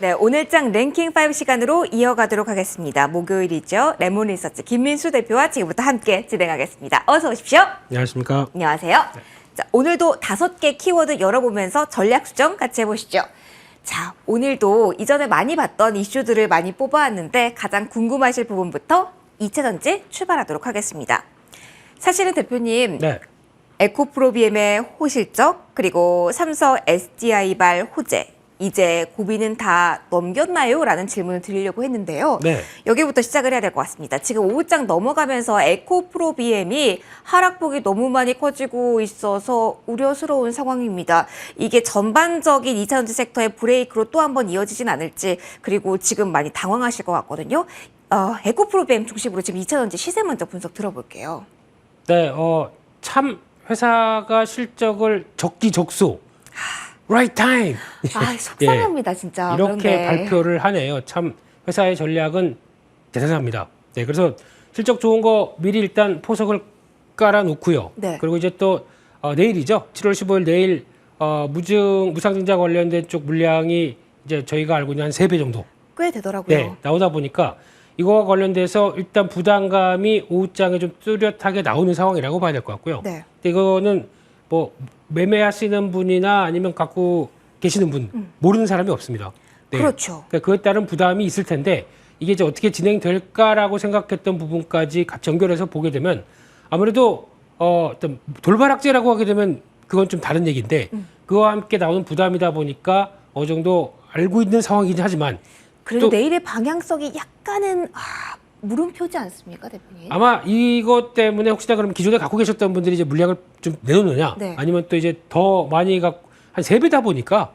네, 오늘장 랭킹 5 시간으로 이어가도록 하겠습니다. 목요일이죠. 레몬 리서치 김민수 대표와 지금부터 함께 진행하겠습니다. 어서 오십시오. 안녕하십니까. 안녕하세요. 자, 오늘도 5개 키워드 열어보면서 전략 수정 같이 해보시죠. 자, 오늘도 이전에 많이 봤던 이슈들을 많이 뽑아왔는데 가장 궁금하실 부분부터 2차 전지 출발하도록 하겠습니다. 사실은 대표님, 네. 에코프로비엠의 호실적, 그리고 삼성 SDI발 호재, 이제 고비는 다 넘겼나요? 라는 질문을 드리려고 했는데요. 네. 여기부터 시작을 해야 될 것 같습니다. 지금 오후장 넘어가면서 에코프로비엠이 하락폭이 너무 많이 커지고 있어서 우려스러운 상황입니다. 이게 전반적인 2차 전지 섹터의 브레이크로 또 한 번 이어지진 않을지, 그리고 지금 많이 당황하실 것 같거든요. 에코프로비엠 중심으로 지금 2차 전지 시세 먼저 분석 들어볼게요. 네, 참 회사가 실적을 적기적소, right time. 아, 속상합니다, 진짜. 이렇게 그런데. 발표를 하네요. 참 회사의 전략은 대단합니다. 네, 그래서 실적 좋은 거 미리 일단 포석을 깔아놓고요. 네. 그리고 이제 또 내일이죠. 7월 15일 내일 무상증자 관련된 쪽 물량이 이제 저희가 알고 있는 한 3배 정도. 꽤 되더라고요. 네, 나오다 보니까 이거와 관련돼서 일단 부담감이 오후장에 좀 뚜렷하게 나오는 상황이라고 봐야 될 것 같고요. 네. 근데 이거는 뭐 매매하시는 분이나 아니면 갖고 계시는 분 모르는 사람이 없습니다. 네. 그렇죠. 그러니까 그에 따른 부담이 있을 텐데 이게 이제 어떻게 진행될까라고 생각했던 부분까지 같이 연결해서 보게 되면 아무래도 어떤 돌발악재라고 하게 되면 그건 좀 다른 얘기인데 그와 함께 나오는 부담이다 보니까 어느 정도 알고 있는 상황이긴 하지만 그래도 또 내일의 방향성이 약간은 물음표지 않습니까, 대표님? 아마 이것 때문에 혹시나 그러면 기존에 갖고 계셨던 분들이 이제 물량을 좀 내놓느냐 네. 아니면 또 이제 더 많이 갖고 한 3배다 보니까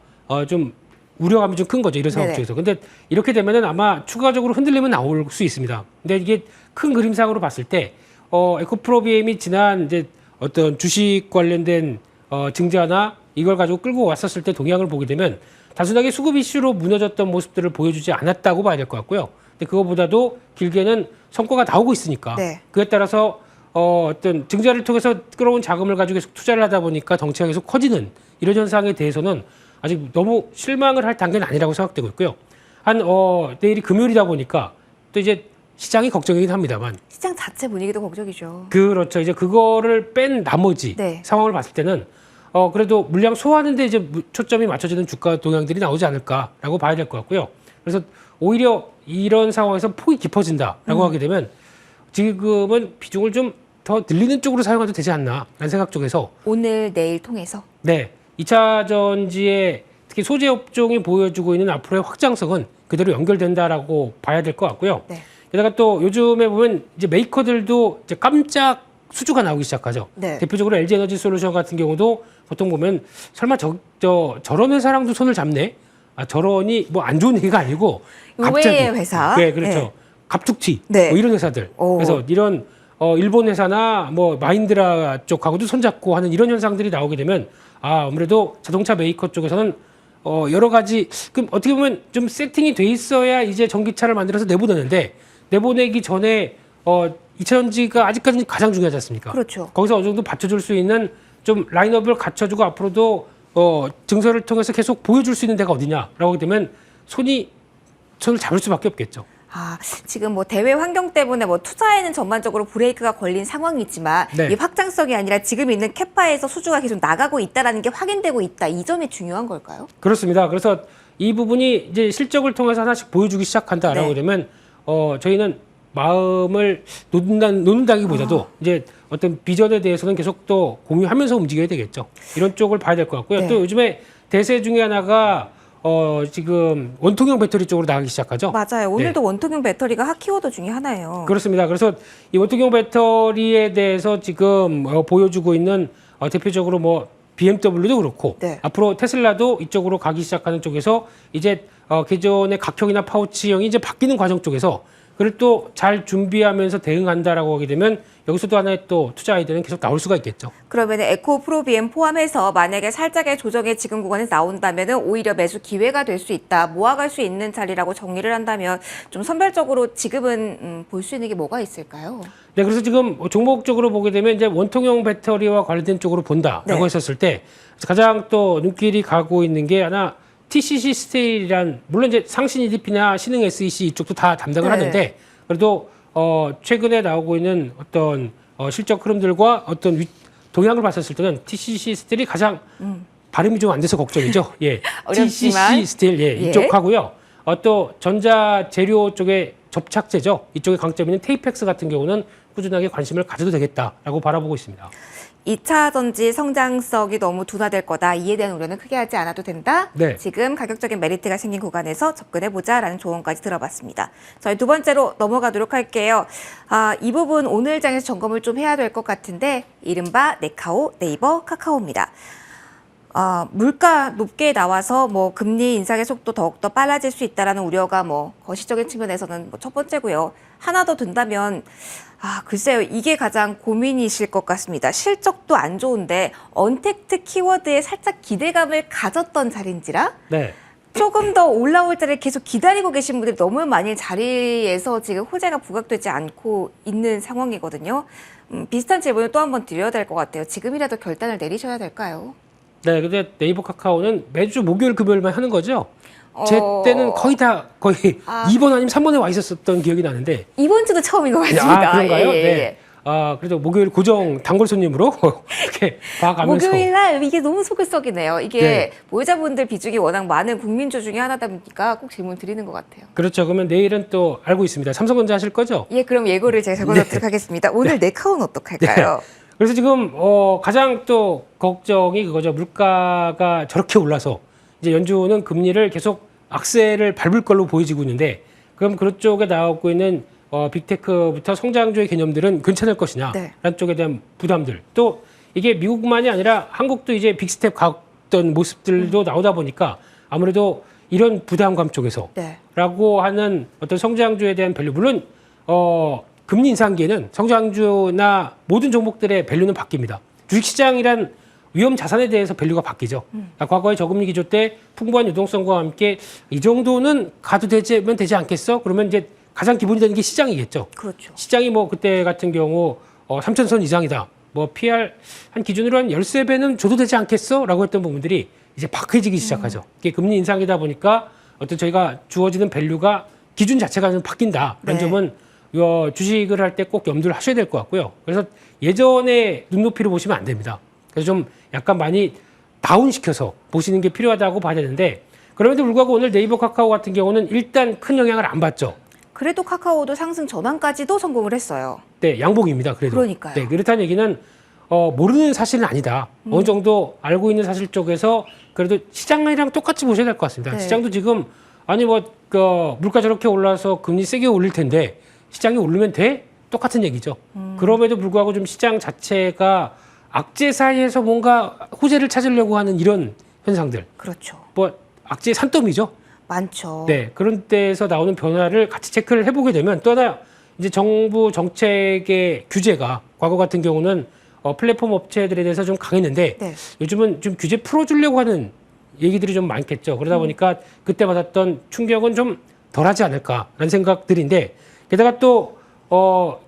좀 우려감이 좀 큰 거죠. 이런 상황 네네. 쪽에서. 근데 이렇게 되면은 아마 추가적으로 흔들림은 나올 수 있습니다. 근데 이게 큰 그림상으로 봤을 때 에코프로비엠이 지난 이제 어떤 주식 관련된 증자나 이걸 가지고 끌고 왔었을 때 동향을 보게 되면 단순하게 수급 이슈로 무너졌던 모습들을 보여주지 않았다고 봐야 될 것 같고요. 근데 그거보다도 길게는 성과가 나오고 있으니까 네. 그에 따라서 어떤 증자를 통해서 끌어온 자금을 가지고 계속 투자를 하다 보니까 덩치가 계속 커지는 이런 현상에 대해서는 아직 너무 실망을 할 단계는 아니라고 생각되고 있고요. 내일이 금요일이다 보니까 또 이제 시장이 걱정이긴 합니다만 시장 자체 분위기도 걱정이죠. 그렇죠. 이제 그거를 뺀 나머지 네. 상황을 봤을 때는 그래도 물량 소화하는데 이제 초점이 맞춰지는 주가 동향들이 나오지 않을까라고 봐야 될 것 같고요. 그래서 오히려 이런 상황에서 폭이 깊어진다라고 하게 되면 지금은 비중을 좀 더 늘리는 쪽으로 사용해도 되지 않나라는 생각 쪽에서 오늘, 내일 통해서. 네, 2차 전지의 특히 소재 업종이 보여주고 있는 앞으로의 확장성은 그대로 연결된다라고 봐야 될 것 같고요. 네. 게다가 또 요즘에 보면 이제 메이커들도 이제 깜짝 수주가 나오기 시작하죠. 네. 대표적으로 LG 에너지 솔루션 같은 경우도 보통 보면 설마 저런 회사랑도 손을 잡네? 저런이 뭐 안 좋은 얘기가 아니고 의외의 회사. 네, 그렇죠. 네. 갑툭튀 네. 뭐 이런 회사들. 오. 그래서 이런 일본 회사나 뭐 마인드라 쪽하고도 손잡고 하는 이런 현상들이 나오게 되면 아무래도 자동차 메이커 쪽에서는 여러 가지 그럼 어떻게 보면 좀 세팅이 돼 있어야 이제 전기차를 만들어서 내보내는데 내보내기 전에 2차 전지가 아직까지는 가장 중요하지 않습니까? 그렇죠. 거기서 어느 정도 받쳐줄 수 있는 좀 라인업을 갖춰주고 앞으로도 증설을 통해서 계속 보여줄 수 있는 데가 어디냐라고 하게 되면 손을 잡을 수밖에 없겠죠. 지금 뭐 대외 환경 때문에 뭐 투자에는 전반적으로 브레이크가 걸린 상황이지만 네. 이 확장성이 아니라 지금 있는 캐파에서 수주가 계속 나가고 있다라는 게 확인되고 있다. 이 점이 중요한 걸까요? 그렇습니다. 그래서 이 부분이 이제 실적을 통해서 하나씩 보여주기 시작한다라고 네. 되면 저희는 마음을 놓는다기보다도 이제 어떤 비전에 대해서는 계속 또 공유하면서 움직여야 되겠죠. 이런 쪽을 봐야 될 것 같고요. 네. 또 요즘에 대세 중에 하나가 지금 원통형 배터리 쪽으로 나가기 시작하죠. 맞아요. 오늘도 원통형 배터리가 핫 키워드 중에 하나예요. 그렇습니다. 그래서 이 원통형 배터리에 대해서 지금 보여주고 있는 대표적으로 뭐 BMW도 그렇고 네. 앞으로 테슬라도 이쪽으로 가기 시작하는 쪽에서 이제 기존의 각형이나 파우치형이 이제 바뀌는 과정 쪽에서 그걸 또 잘 준비하면서 대응한다라고 하게 되면 여기서도 하나의 또 투자 아이디어는 계속 나올 수가 있겠죠. 그러면 에코프로비엠 포함해서 만약에 살짝의 조정이 지금 구간에서 나온다면 오히려 매수 기회가 될 수 있다. 모아갈 수 있는 자리라고 정리를 한다면 좀 선별적으로 지금은 볼 수 있는 게 뭐가 있을까요? 네, 그래서 지금 종목적으로 보게 되면 이제 원통형 배터리와 관련된 쪽으로 본다라고 네. 했었을 때 가장 또 눈길이 가고 있는 게 하나 TCC 스테일이란 물론 이제 상신 EDP나 신흥 SEC 이쪽도 다 담당을 네. 하는데 그래도 최근에 나오고 있는 어떤 실적 흐름들과 어떤 동향을 봤었을 때는 TCC 스테일이 가장 발음이 좀 안 돼서 걱정이죠. 예, 어렵지만. TCC 스테일 예. 이쪽 하고요. 또 전자 재료 쪽에 접착제죠. 이쪽에 강점 있는 테이펙스 같은 경우는 꾸준하게 관심을 가져도 되겠다라고 바라보고 있습니다. 2차 전지 성장성이 너무 둔화될 거다. 이에 대한 우려는 크게 하지 않아도 된다. 네. 지금 가격적인 메리트가 생긴 구간에서 접근해보자라는 조언까지 들어봤습니다. 저희 두 번째로 넘어가도록 할게요. 이 부분 오늘 장에서 점검을 좀 해야 될 것 같은데 이른바 네카오, 네이버, 카카오입니다. 물가 높게 나와서 뭐 금리 인상의 속도 더욱더 빨라질 수 있다라는 우려가 뭐 거시적인 측면에서는 뭐 첫 번째고요. 하나 더 든다면 글쎄요. 이게 가장 고민이실 것 같습니다. 실적도 안 좋은데 언택트 키워드에 살짝 기대감을 가졌던 자리인지라 네. 조금 더 올라올 자리를 계속 기다리고 계신 분들이 너무 많이 자리에서 지금 호재가 부각되지 않고 있는 상황이거든요. 비슷한 질문을 또 한 번 드려야 될 것 같아요. 지금이라도 결단을 내리셔야 될까요? 네, 근데 네이버 카카오는 매주 목요일 금요일만 하는 거죠. 제 때는 거의 2번 아니면 3번에 와 있었던 기억이 나는데. 이번 주도 처음인 것 같습니다. 그런가요? 예, 예, 네. 그래도 목요일 고정 단골 손님으로 이렇게 봐가면서. 목요일 날 이게 너무 속을 썩이네요. 이게 네. 보유자분들 비중이 워낙 많은 국민주 중에 하나다 보니까 꼭 질문 드리는 것 같아요. 그렇죠. 그러면 내일은 또 알고 있습니다. 삼성전자 하실 거죠? 예, 그럼 예고를 제가 적어놓도록 하겠습니다. 오늘 네카오는 어떡할까요? 그래서 지금 가장 또 걱정이 그거죠. 물가가 저렇게 올라서 이제 연준은 금리를 계속 악셀을 밟을 걸로 보여지고 있는데 그럼 그쪽에 나오고 있는 빅테크부터 성장주의 개념들은 괜찮을 것이냐 네. 라는 쪽에 대한 부담들 또 이게 미국만이 아니라 한국도 이제 빅스텝 갔던 모습들도 나오다 보니까 아무래도 이런 부담감 쪽에서 네. 라고 하는 어떤 성장주에 대한 밸류 물론 금리 인상기에는 성장주나 모든 종목들의 밸류는 바뀝니다. 주식시장이란 위험 자산에 대해서 밸류가 바뀌죠. 과거의 저금리 기조 때 풍부한 유동성과 함께 이 정도는 가도 되면 되지 않겠어? 그러면 이제 가장 기본이 되는 게 시장이겠죠. 그렇죠. 시장이 뭐 그때 같은 경우 3,000선 이상이다. 뭐 PR 한 기준으로 한 13배는 줘도 되지 않겠어? 라고 했던 부분들이 이제 박해지기 시작하죠. 이게 금리 인상이다 보니까 어떤 저희가 주어지는 밸류가 기준 자체가 좀 바뀐다라는 네. 점은 주식을 할 때 꼭 염두를 하셔야 될 것 같고요. 그래서 예전에 눈높이로 보시면 안 됩니다. 그래서 좀 약간 많이 다운시켜서 보시는 게 필요하다고 봐야 되는데 그럼에도 불구하고 오늘 네이버 카카오 같은 경우는 일단 큰 영향을 안 받죠. 그래도 카카오도 상승 전환까지도 성공을 했어요. 네, 양봉입니다. 그래도. 그러니까요. 네, 그렇다는 얘기는 모르는 사실은 아니다. 어느 정도 알고 있는 사실 쪽에서 그래도 시장이랑 똑같이 보셔야 될 것 같습니다. 네. 시장도 지금 아니 물가 저렇게 올라서 금리 세게 올릴 텐데 시장이 오르면 돼? 똑같은 얘기죠. 그럼에도 불구하고 좀 시장 자체가 악재 사이에서 뭔가 호재를 찾으려고 하는 이런 현상들. 그렇죠. 뭐 악재의 산더미죠. 많죠. 네, 그런 데에서 나오는 변화를 같이 체크를 해보게 되면 또 하나 이제 정부 정책의 규제가 과거 같은 경우는 플랫폼 업체들에 대해서 좀 강했는데 네. 요즘은 좀 규제 풀어주려고 하는 얘기들이 좀 많겠죠. 그러다 보니까 그때 받았던 충격은 좀 덜하지 않을까라는 생각들인데 게다가 또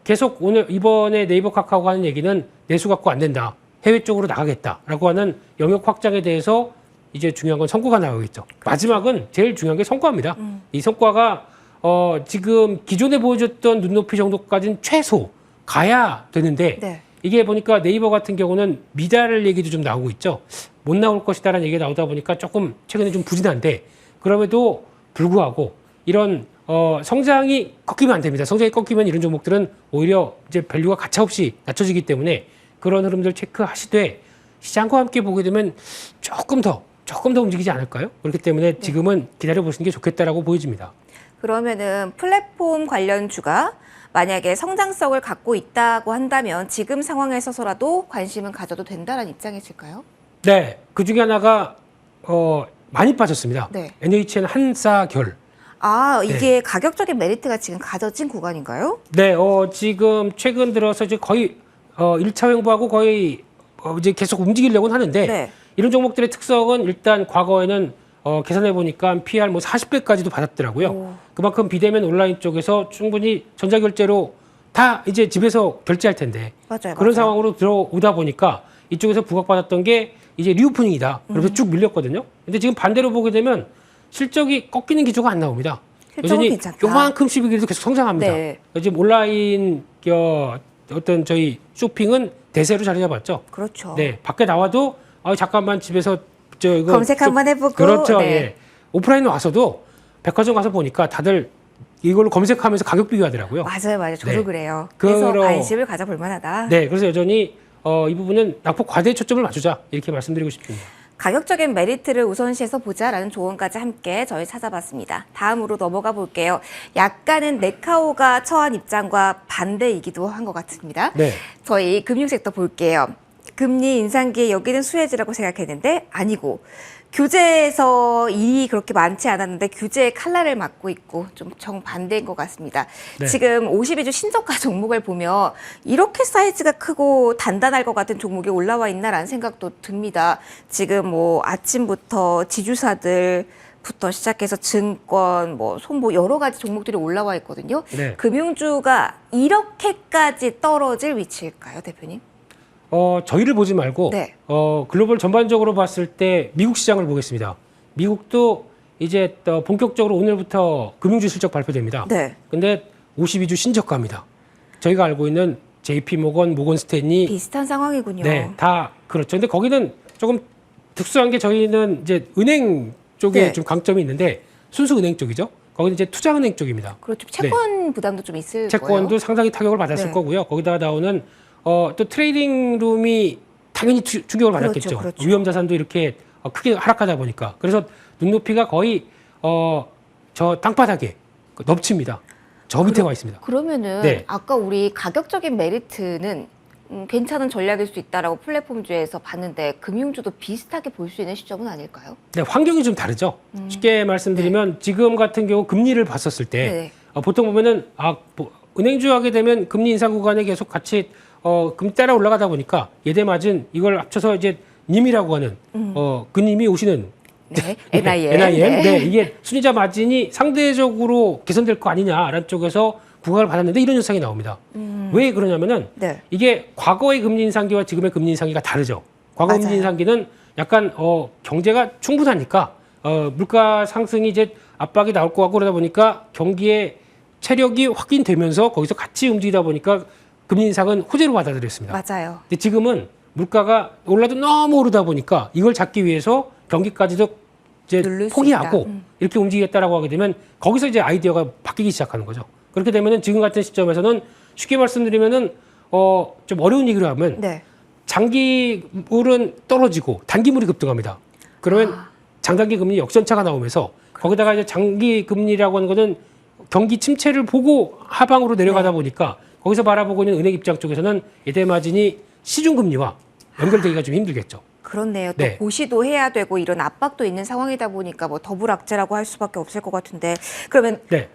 계속 이번에 네이버 카카오가 하는 얘기는 내수 갖고 안 된다. 해외 쪽으로 나가겠다라고 하는 영역 확장에 대해서 이제 중요한 건 성과가 나오겠죠. 마지막은 제일 중요한 게 성과입니다. 이 성과가 지금 기존에 보여줬던 눈높이 정도까지는 최소 가야 되는데 네. 이게 보니까 네이버 같은 경우는 미달 얘기도 좀 나오고 있죠. 못 나올 것이다라는 얘기가 나오다 보니까 조금 최근에 좀 부진한데 그럼에도 불구하고 이런 성장이 꺾이면 안 됩니다. 성장이 꺾이면 이런 종목들은 오히려 이제 밸류가 가차없이 낮춰지기 때문에 그런 흐름들 체크하시되 시장과 함께 보게 되면 조금 더 움직이지 않을까요? 그렇기 때문에 지금은 기다려 보시는 게 좋겠다라고 보여집니다. 그러면은 플랫폼 관련주가 만약에 성장성을 갖고 있다고 한다면 지금 상황에 서서라도 관심은 가져도 된다는 입장이실까요? 네, 그 중에 하나가 많이 빠졌습니다. 네. NHN 한사결. 이게 가격적인 메리트가 지금 가져진 구간인가요? 네, 지금 최근 들어서 이제 거의 1차 횡보하고 거의 이제 계속 움직이려고는 하는데 네. 이런 종목들의 특성은 일단 과거에는 계산해 보니까 PR 뭐 40배까지도 받았더라고요. 오. 그만큼 비대면 온라인 쪽에서 충분히 전자결제로 다 이제 집에서 결제할 텐데 맞아요. 그런 맞아요. 상황으로 들어오다 보니까 이쪽에서 부각받았던 게 이제 리오프닝이다. 그래서 쭉 밀렸거든요. 근데 지금 반대로 보게 되면 실적이 꺾이는 기조가 안 나옵니다. 실적은 여전히 괜찮다. 요만큼 수익률도 계속 성장합니다. 네. 지금 온라인 어떤 저희 쇼핑은 대세로 자리 잡았죠. 그렇죠. 네, 밖에 나와도 잠깐만 집에서 이거 검색 한번 해보고. 그렇죠. 네. 예. 오프라인 와서도 백화점 가서 보니까 다들 이걸로 검색하면서 가격 비교하더라고요. 맞아요. 저도 네. 그래요. 그래서 그러- 관심을 가져볼 만하다. 네, 그래서 여전히 이 부분은 낙폭 과대에 초점을 맞추자 이렇게 말씀드리고 싶습니다. 가격적인 메리트를 우선시해서 보자라는 조언까지 함께 저희 찾아봤습니다. 다음으로 넘어가 볼게요. 약간은 네카오가 처한 입장과 반대이기도 한 것 같습니다. 네. 저희 금융섹터 볼게요. 금리 인상기에 여기는 수혜지라고 생각했는데 아니고 규제에서 일이 그렇게 많지 않았는데 규제의 칼날을 맞고 있고 좀 정반대인 것 같습니다. 네. 지금 52주 신저가 종목을 보면 이렇게 사이즈가 크고 단단할 것 같은 종목이 올라와 있나라는 생각도 듭니다. 지금 뭐 아침부터 지주사들부터 시작해서 증권, 뭐 손보 여러 가지 종목들이 올라와 있거든요. 네. 금융주가 이렇게까지 떨어질 위치일까요, 대표님? 저희를 보지 말고 네. 글로벌 전반적으로 봤을 때 미국 시장을 보겠습니다. 미국도 이제 또 본격적으로 오늘부터 금융주 실적 발표됩니다. 네. 근데 52주 신저가입니다. 저희가 알고 있는 JP 모건, 모건 스탠리 비슷한 상황이군요. 네, 다 그렇죠. 근데 거기는 조금 특수한 게 저희는 이제 은행 쪽에 네. 좀 강점이 있는데 순수 은행 쪽이죠. 거기는 이제 투자은행 쪽입니다. 그렇죠. 채권 부담도 좀 있을 채권도 거예요. 상당히 타격을 받았을 네. 거고요. 거기다가 나오는 또 트레이딩 룸이 당연히 충격을 받았겠죠. 그렇죠. 위험 자산도 이렇게 크게 하락하다 보니까 그래서 눈높이가 거의 저 땅바닥에 넘칩니다. 저 밑에 와 있습니다. 그러면은 네. 아까 우리 가격적인 메리트는 괜찮은 전략일 수 있다라고 플랫폼주에서 봤는데 금융주도 비슷하게 볼 수 있는 시점은 아닐까요? 네, 환경이 좀 다르죠. 쉽게 말씀드리면 지금 같은 경우 금리를 봤었을 때 네. 보통 보면은 은행주 하게 되면 금리 인상 구간에 계속 같이 금리 따라 올라가다 보니까 예대 마진 이걸 합쳐서 이제 님이라고 하는 그님이 오시는 네. NIM. NIM. 네. 네, 이게 순이자 마진이 상대적으로 개선될 거 아니냐라는 쪽에서 부각을 받았는데 이런 현상이 나옵니다. 왜 그러냐면은 네. 이게 과거의 금리 인상기와 지금의 금리 인상기가 다르죠. 과거 맞아요. 금리 인상기는 약간 경제가 충분하니까 물가 상승이 이제 압박이 나올 것 같고 그러다 보니까 경기의 체력이 확인되면서 거기서 같이 움직이다 보니까 금리 인상은 호재로 받아들였습니다. 맞아요. 근데 지금은 물가가 올라도 너무 오르다 보니까 이걸 잡기 위해서 경기까지도 이제 누를 수 포기하고 있다. 이렇게 움직이겠다라고 하게 되면 거기서 이제 아이디어가 바뀌기 시작하는 거죠. 그렇게 되면은 지금 같은 시점에서는 쉽게 말씀드리면은 좀 어려운 얘기로 하면 네. 장기물은 떨어지고 단기물이 급등합니다. 그러면 장단기 금리 역전차가 나오면서 거기다가 이제 장기 금리라고 하는 거는 경기 침체를 보고 하방으로 내려가다 보니까 거기서 바라보고 있는 은행 입장 쪽에서는 예대 마진이 시중 금리와 연결되기가 좀 힘들겠죠. 그렇네요. 또 네. 고시도 해야 되고 이런 압박도 있는 상황이다 보니까 뭐 더블악재라고 할 수밖에 없을 것 같은데 그러면 네,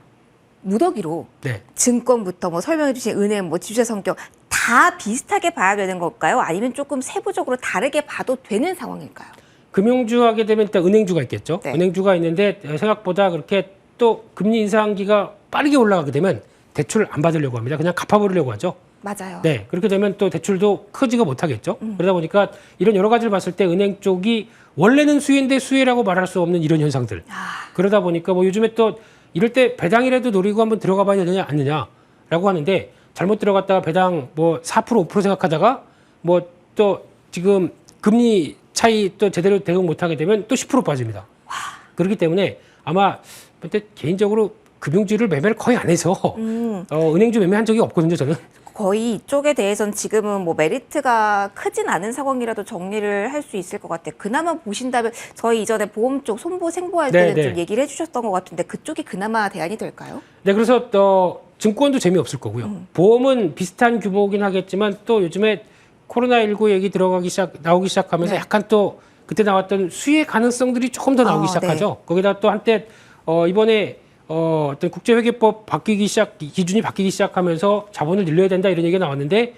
무더기로 네. 증권부터 뭐 설명해 주신 은행, 뭐 지주사 성격 다 비슷하게 봐야 되는 걸까요? 아니면 조금 세부적으로 다르게 봐도 되는 상황일까요? 금융주 하게 되면 일단 은행주가 있겠죠. 네. 은행주가 있는데 생각보다 그렇게 또 금리 인상기가 빠르게 올라가게 되면 대출 안 받으려고 합니다. 그냥 갚아버리려고 하죠. 맞아요. 네, 그렇게 되면 또 대출도 크지가 못하겠죠. 그러다 보니까 이런 여러 가지를 봤을 때 은행 쪽이 원래는 수혜인데 수혜라고 말할 수 없는 이런 현상들. 그러다 보니까 뭐 요즘에 또 이럴 때 배당이라도 노리고 한번 들어가 봐야 되느냐 안 되냐라고 하는데 잘못 들어갔다가 배당 뭐 4% 5% 생각하다가 뭐 또 지금 금리 차이 또 제대로 대응 못하게 되면 또 10% 빠집니다. 그렇기 때문에 아마 근데 개인적으로 금융주를 매매를 거의 안 해서 은행주 매매한 적이 없거든요, 저는. 거의 이쪽에 대해서는 지금은 뭐 메리트가 크진 않은 상황이라도 정리를 할 수 있을 것 같아요. 그나마 보신다면 저희 이전에 보험 쪽 손보 생보할 네, 때는 네. 좀 얘기를 해주셨던 것 같은데 그쪽이 그나마 대안이 될까요? 네, 그래서 또 증권도 재미없을 거고요. 보험은 비슷한 규모이긴 하겠지만 또 요즘에 코로나19 얘기 나오기 시작하면서 네. 약간 또 그때 나왔던 수혜 가능성들이 조금 더 나오기 시작하죠. 거기다 또 한때 이번에 어떤 국제회계법 기준이 바뀌기 시작하면서 자본을 늘려야 된다 이런 얘기가 나왔는데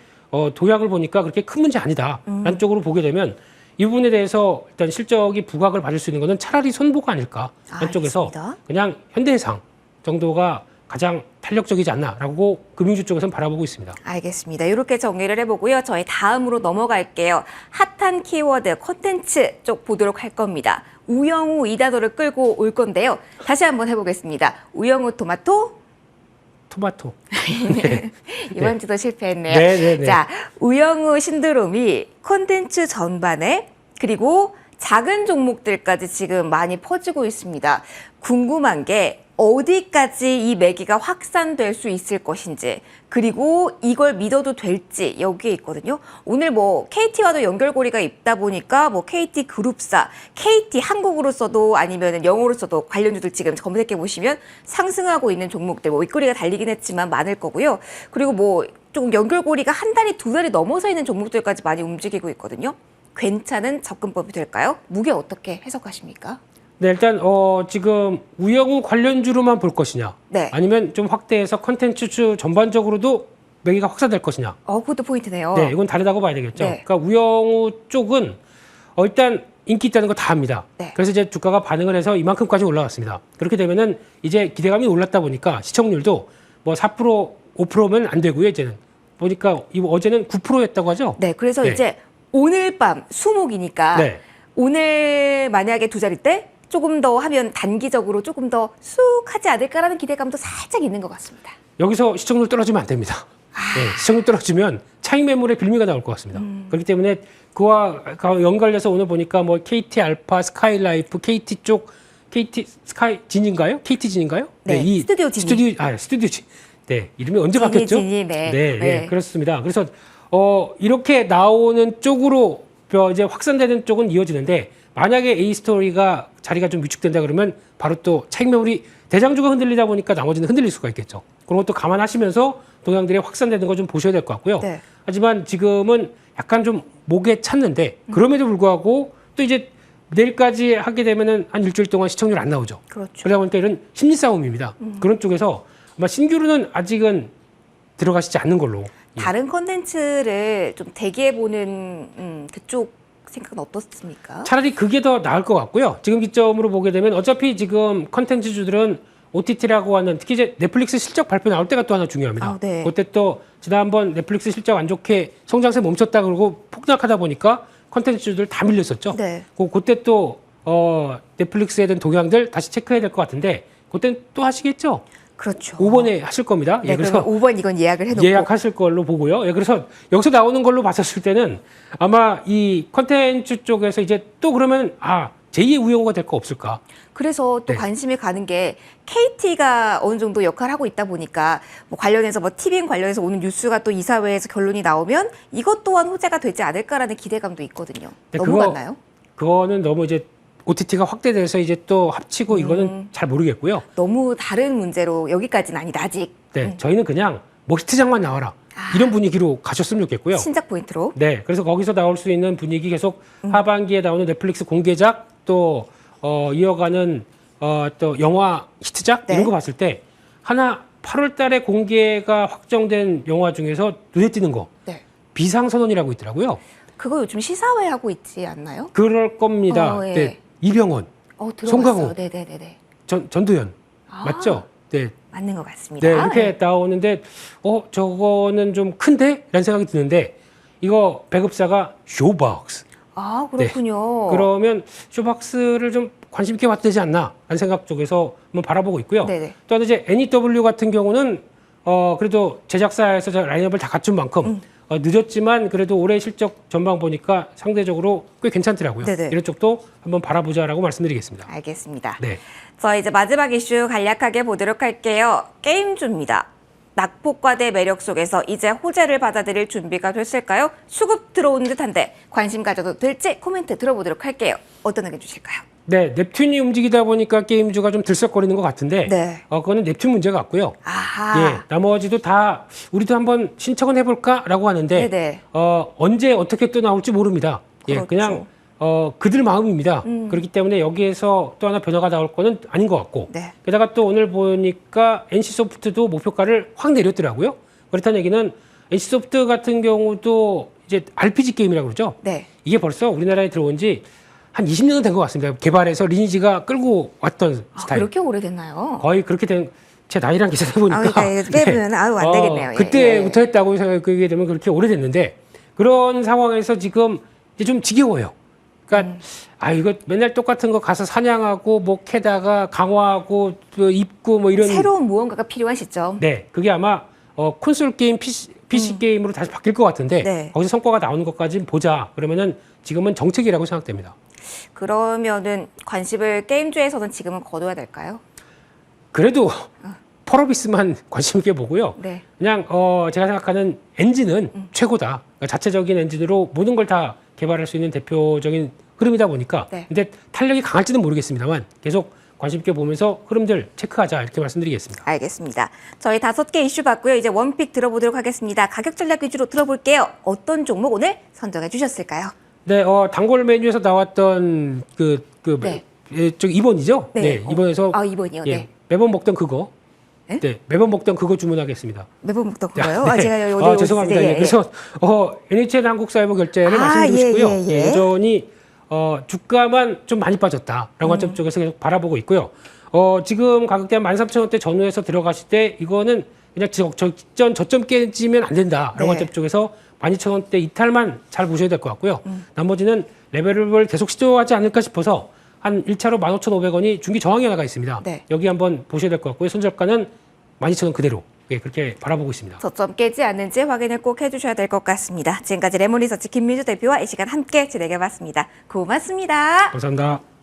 도약을 보니까 그렇게 큰 문제 아니다. 라는 쪽으로 보게 되면 이 부분에 대해서 일단 실적이 부각을 받을 수 있는 것은 차라리 손보가 아닐까. 한쪽에서 알겠습니다. 그냥 현대해상 정도가 가장 탄력적이지 않나라고 금융주 쪽에서는 바라보고 있습니다. 알겠습니다. 이렇게 정리를 해보고요. 저희 다음으로 넘어갈게요. 핫한 키워드 콘텐츠 쪽 보도록 할 겁니다. 우영우 이 단어를 끌고 올 건데요. 다시 한번 해보겠습니다. 우영우 토마토. 토마토. 이번 주도 실패했네요. 네. 자, 우영우 신드롬이 콘텐츠 전반에 그리고 작은 종목들까지 지금 많이 퍼지고 있습니다. 궁금한 게 어디까지 이 매기가 확산될 수 있을 것인지 그리고 이걸 믿어도 될지 여기에 있거든요. 오늘 뭐 KT와도 연결고리가 있다 보니까 뭐 KT 그룹사, KT 한국으로 써도 아니면 영어로 써도 관련주들 지금 검색해 보시면 상승하고 있는 종목들 뭐 윗꼬리가 달리긴 했지만 많을 거고요. 그리고 뭐 조금 연결고리가 한 달이 두 달이 넘어서 있는 종목들까지 많이 움직이고 있거든요. 괜찮은 접근법이 될까요? 무게 어떻게 해석하십니까? 네, 일단 지금 우영우 관련주로만 볼 것이냐, 네. 아니면 좀 확대해서 컨텐츠주 전반적으로도 매기가 확산될 것이냐. 그것도 포인트네요. 네, 이건 다르다고 봐야 되겠죠. 네. 그러니까 우영우 쪽은 일단 인기 있다는 거 다 압니다. 네. 그래서 이제 주가가 반응을 해서 이만큼까지 올라갔습니다. 그렇게 되면은 이제 기대감이 올랐다 보니까 시청률도 뭐 4%, 5%면 안 되고요. 이제는 보니까 어제는 9%였다고 하죠. 네, 그래서 네. 이제 오늘 밤 수목이니까 네. 오늘 만약에 두 자리 때 조금 더 하면 단기적으로 조금 더 쑥 하지 않을까라는 기대감도 살짝 있는 것 같습니다. 여기서 시청률 떨어지면 안 됩니다. 네, 시청률 떨어지면 차익 매물의 빌미가 나올 것 같습니다. 그렇기 때문에 그와 연관해서 오늘 보니까 뭐 KT 알파, 스카이라이프, KT 쪽 KT 스카이 진인가요? KT 진인가요? 네, 이 스튜디오 진이. 스튜디오 진. 네, 이름이 언제 진이, 바뀌었죠? 진이, 네. 네. 그렇습니다. 그래서 이렇게 나오는 쪽으로 이제 확산되는 쪽은 이어지는데 만약에 A 스토리가 자리가 좀 위축된다 그러면 바로 또 차익 매물이 대장주가 흔들리다 보니까 나머지는 흔들릴 수가 있겠죠. 그런 것도 감안하시면서 동향들이 확산되는 거 좀 보셔야 될 것 같고요. 네. 하지만 지금은 약간 좀 목에 찼는데 그럼에도 불구하고 또 이제 내일까지 하게 되면은 한 일주일 동안 시청률 안 나오죠. 그렇죠. 그러다 보니까 이런 심리 싸움입니다. 그런 쪽에서 아마 신규로는 아직은 들어가시지 않는 걸로. 다른 컨텐츠를 좀 대기해보는 그쪽 생각은 어떻습니까? 차라리 그게 더 나을 것 같고요. 지금 기점으로 보게 되면 어차피 지금 컨텐츠주들은 OTT라고 하는 특히 이제 넷플릭스 실적 발표 나올 때가 또 하나 중요합니다. 네. 그때 또 지난번 넷플릭스 실적 안 좋게 성장세 멈췄다 그러고 폭락하다 보니까 컨텐츠주들 다 밀렸었죠. 네. 그때 또 넷플릭스에 대한 동향들 다시 체크해야 될 것 같은데 그때는 또 하시겠죠? 그렇죠. 5번에 하실 겁니다. 네, 그래서 5번 이건 예약을 해놓고 예약하실 걸로 보고요. 그래서 여기서 나오는 걸로 봤었을 때는 아마 이 컨텐츠 쪽에서 이제 또 그러면 제2의 우영우가 될 거 없을까? 그래서 또 네. 관심이 가는 게 KT가 어느 정도 역할을 하고 있다 보니까 뭐 관련해서 뭐 TVN 관련해서 오는 뉴스가 또 이사회에서 결론이 나오면 이것 또한 호재가 되지 않을까라는 기대감도 있거든요. 네, 넘어갔나요? 그거는 너무 이제 OTT가 확대돼서 이제 또 합치고 이거는 잘 모르겠고요. 너무 다른 문제로 여기까지는 아니다 아직. 네, 저희는 그냥 머스트장만 나와라. 이런 분위기로 가셨으면 좋겠고요. 신작 포인트로. 네, 그래서 거기서 나올 수 있는 분위기 계속 하반기에 나오는 넷플릭스 공개작 또 이어가는 또 영화 히트작 네. 이런 거 봤을 때 하나 8월 달에 공개가 확정된 영화 중에서 눈에 띄는 거 네. 비상선언이라고 있더라고요. 그거 요즘 시사회 하고 있지 않나요? 그럴 겁니다. 예. 네, 이병헌, 들어봤어요. 송강호. 네네네네. 전두현 아. 맞죠? 네, 맞는 것 같습니다. 네 이렇게 나오는데 저거는 좀 큰데? 라는 생각이 드는데 이거 배급사가 쇼박스. 그렇군요. 그러면 쇼박스를 좀 관심 있게 봐도 되지 않나 라는 생각 쪽에서 한번 바라보고 있고요. 네네. 또 하나 이제 NEW 같은 경우는 그래도 제작사에서 라인업을 다 갖춘 만큼 늦었지만 그래도 올해 실적 전망 보니까 상대적으로 꽤 괜찮더라고요. 네네. 이런 쪽도 한번 바라보자라고 말씀드리겠습니다. 알겠습니다. 네. 저 이제 마지막 이슈 간략하게 보도록 할게요. 게임주입니다. 낙폭과대 매력 속에서 이제 호재를 받아들일 준비가 됐을까요? 수급 들어오는 듯한데 관심 가져도 될지 코멘트 들어보도록 할게요. 어떤 의견 주실까요? 네, 넵튠이 움직이다 보니까 게임주가 좀 들썩거리는 것 같은데 네. 그거는 넵튠 문제가 같고요. 아하. 예, 나머지도 다 우리도 한번 신청은 해볼까라고 하는데 네네. 언제 어떻게 또 나올지 모릅니다. 예, 그렇죠. 그냥 그들 마음입니다. 그렇기 때문에 여기에서 또 하나 변화가 나올 거는 아닌 것 같고 네. 게다가 또 오늘 보니까 NC소프트도 목표가를 확 내렸더라고요. 그렇다는 얘기는 NC소프트 같은 경우도 이제 RPG 게임이라고 그러죠. 네. 이게 벌써 우리나라에 들어온 지 한 20년은 된 것 같습니다. 개발해서 리니지가 끌고 왔던 스타일. 그렇게 오래됐나요? 거의 그렇게 된 제 나이랑 계산해 보니까 그러니까 이거 빼면 아유 안 되겠네요. 예, 그때부터 했다고 생각하게 되면 그렇게 오래됐는데 그런 상황에서 지금 이제 좀 지겨워요. 그러니까 이거 맨날 똑같은 거 가서 사냥하고 뭐 캐다가 강화하고 또 입고 뭐 이런 새로운 무언가가 필요한 시점. 네, 그게 아마 콘솔 게임 PC 게임으로 다시 바뀔 것 같은데 네. 거기서 성과가 나오는 것까지 보자. 그러면은 지금은 정책이라고 생각됩니다. 그러면은 관심을 게임주에서는 지금은 거둬야 될까요? 그래도 펄어비스만 관심 있게 보고요. 네. 그냥 제가 생각하는 엔진은 최고다. 그러니까 자체적인 엔진으로 모든 걸 다 개발할 수 있는 대표적인 흐름이다 보니까. 네. 근데 탄력이 강할지는 모르겠습니다만 계속 관심 있게 보면서 흐름들 체크하자 이렇게 말씀드리겠습니다. 알겠습니다. 저희 5개 이슈 봤고요. 이제 원픽 들어보도록 하겠습니다. 가격 전략 위주로 들어볼게요. 어떤 종목 오늘 선정해 주셨을까요? 네, 단골 메뉴에서 나왔던 네. 저 2번이죠? 네. 2번에서 2번이요. 예, 네. 매번 먹던 그거. 네? 네, 매번 먹던 그거 주문하겠습니다. 매번 먹던 거요? 네. 제가 오늘 죄송합니다. 예, 그래서 NHN 한국사이버 결제를 말씀드리고 싶고요. 예. 여전히 주가만 좀 많이 빠졌다라는 관점 쪽에서 계속 바라보고 있고요. 지금 가격대 한 13,000원대 전후에서 들어가실 때 이거는 그냥 직전 저점 깨지면 안 된다라는 네. 관점 쪽에서 12,000원대 이탈만 잘 보셔야 될 것 같고요. 나머지는 레벨을 계속 시도하지 않을까 싶어서 한 1차로 15,500원이 중기 저항이 나가 있습니다. 네. 여기 한번 보셔야 될 것 같고요. 손절가는 12,000원 그대로 그렇게 바라보고 있습니다. 저점 깨지 않는지 확인을 꼭 해주셔야 될 것 같습니다. 지금까지 레몬리서치 김민주 대표와 이 시간 함께 진행해봤습니다. 고맙습니다. 감사합니다.